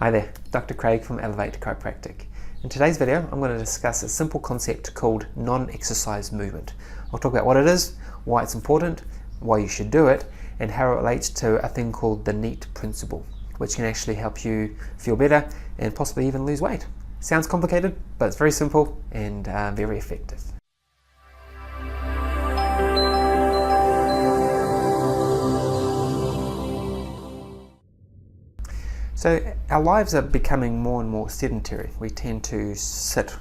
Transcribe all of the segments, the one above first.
Hi there, Dr. Craig from Elevate Chiropractic. In today's video, I'm going to discuss a simple concept called non-exercise movement. I'll talk about what it is, why it's important, why you should do it, and how it relates to a thing called the NEAT principle, which can actually help you feel better and possibly even lose weight. Sounds complicated, but it's very simple and very effective. So our lives are becoming more and more sedentary. We tend to sit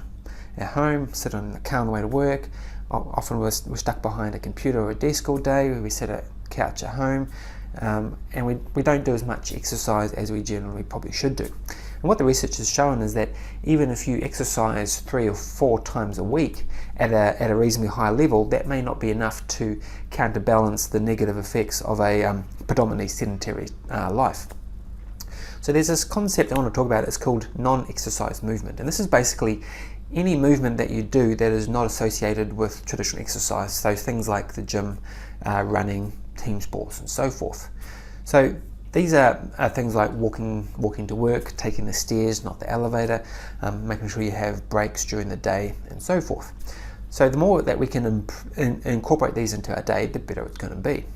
at home, sit on the car on the way to work. Often we're stuck behind a computer or a desk all day. We sit at a couch at home, and we don't do as much exercise as we generally probably should do. And what the research has shown is that even if you exercise 3 or 4 times a week at a reasonably high level, that may not be enough to counterbalance the negative effects of a predominantly sedentary life. So there's this concept I want to talk about. It's called non-exercise movement, and this is basically any movement that you do that is not associated with traditional exercise. So things like the gym, running, team sports, and so forth. So these are things like walking to work, taking the stairs, not the elevator, making sure you have breaks during the day, and so forth. So the more that we can incorporate these into our day, the better it's going to be.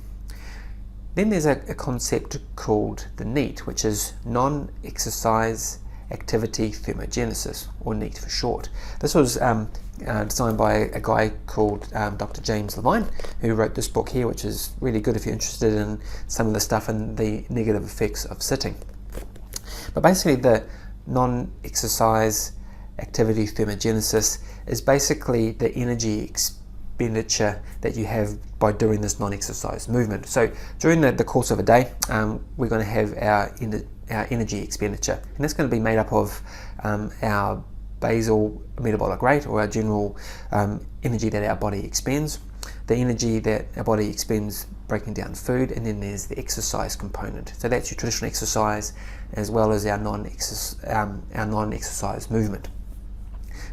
Then there's a concept called the NEAT, which is non-exercise activity thermogenesis, or NEAT for short. This was designed by a guy called Dr. James Levine, who wrote this book here, which is really good if you're interested in some of the stuff and the negative effects of sitting. But basically the non-exercise activity thermogenesis is basically the energy expenditure that you have by doing this non-exercise movement. So during the course of a day, we're going to have our energy expenditure, and that's going to be made up of our basal metabolic rate, or our general energy that our body expends, the energy that our body expends breaking down food, and then there's the exercise component. So that's your traditional exercise as well as our non-exercise movement.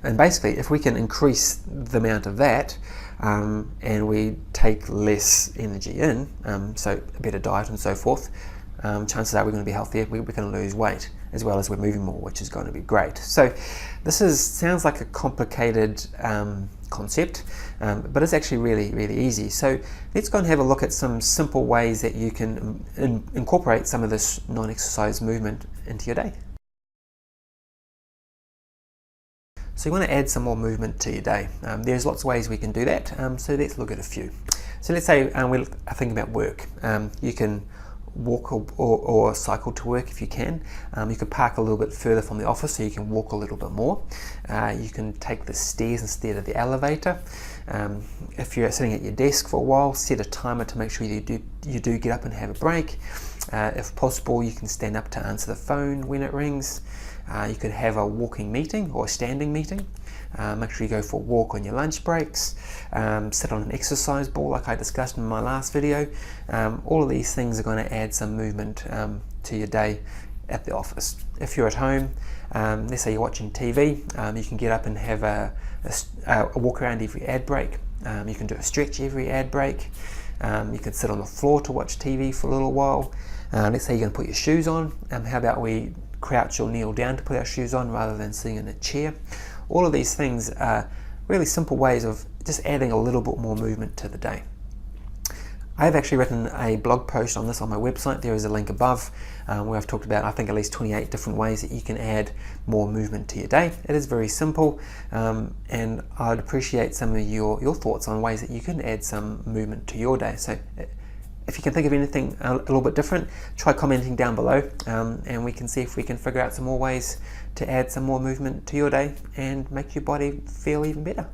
And basically, if we can increase the amount of that, and we take less energy in, so a better diet and so forth, chances are we're going to be healthier, we're going to lose weight, as well as we're moving more, which is going to be great. So this sounds like a complicated concept, but it's actually really easy. So let's go and have a look at some simple ways that you can incorporate some of this non-exercise movement into your day. So you want to add some more movement to your day. There's lots of ways we can do that, so let's look at a few. So let's say we're thinking about work. You can walk or cycle to work if you can. You can park a little bit further from the office so you can walk a little bit more. You can take the stairs instead of the elevator. If you're sitting at your desk for a while, set a timer to make sure you do get up and have a break. If possible, you can stand up to answer the phone when it rings. You could have a walking meeting or a standing meeting. Make sure you go for a walk on your lunch breaks. Sit on an exercise ball like I discussed in my last video. All of these things are going to add some movement to your day at the office. If you're at home, let's say you're watching TV, you can get up and have a walk around every ad break. You can do a stretch every ad break. You can sit on the floor to watch TV for a little while. Let's say you're going to put your shoes on. How about we crouch or kneel down to put our shoes on rather than sitting in a chair? All of these things are really simple ways of just adding a little bit more movement to the day. I've actually written a blog post on this on my website. There is a link above where I've talked about, I think, at least 28 different ways that you can add more movement to your day. It is very simple, and I'd appreciate some of your thoughts on ways that you can add some movement to your day. So if you can think of anything a little bit different, try commenting down below, and we can see if we can figure out some more ways to add some more movement to your day and make your body feel even better.